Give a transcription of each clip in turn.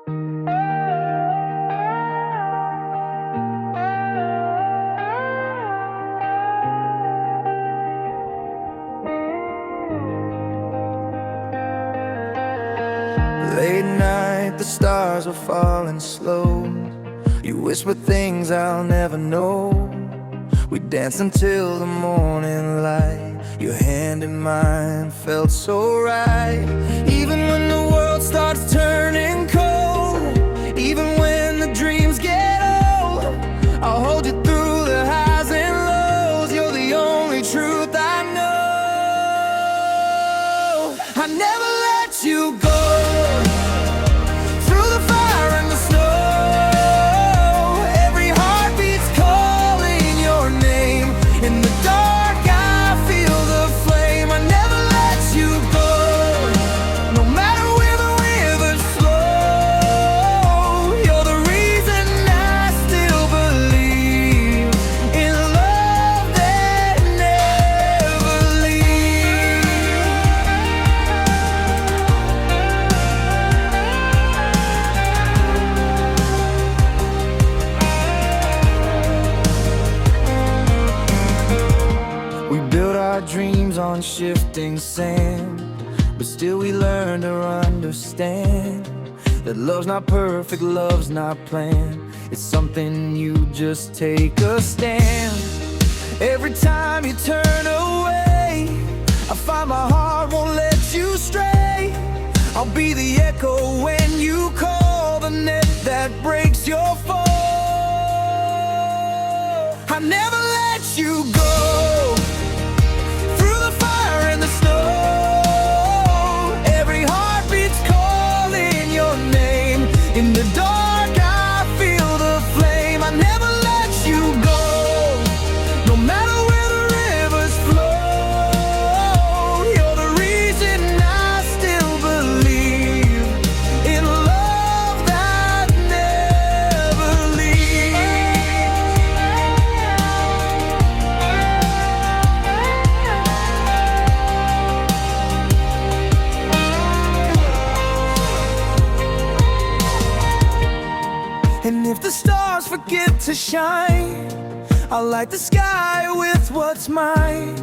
Late night, the stars are falling slow. You whisper things I'll never know. We danced until the morning light. Your hand in mine felt so right. Even when the world starts turning cold, even when the dreams get old, I'll hold you through the highs and lows. You're the only truth I know. I never let you go. We built our dreams on shifting sand, but still we learn to understand that love's not perfect, love's not planned. It's something you just take a stand. Every time you turn away, I find my heart won't let you stray. I'll be the echo when you call, the net that breaks your fall. I never let you go. In the dark, I feel the flame. I never let you go. No matter where the rivers flow, you're the reason I still believe in love that never And if the stars forget to shine, I'll light the sky with what's mine.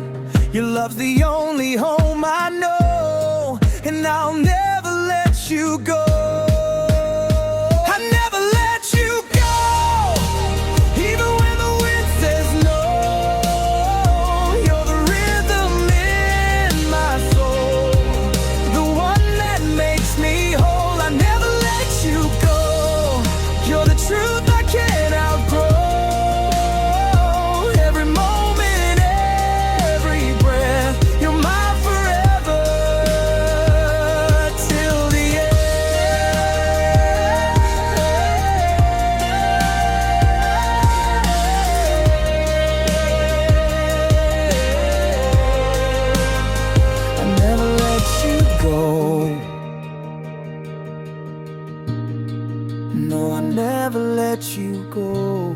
Your love's the only home I know, and I'll never let you go. I never let you go, even when the wind says no. You're the rhythm in my soul, the one that makes me whole. I never let you go. You're the truth I can't outgrow. Every moment, every breath, you're mine forever till the end. I never let you go. No, I never let you go.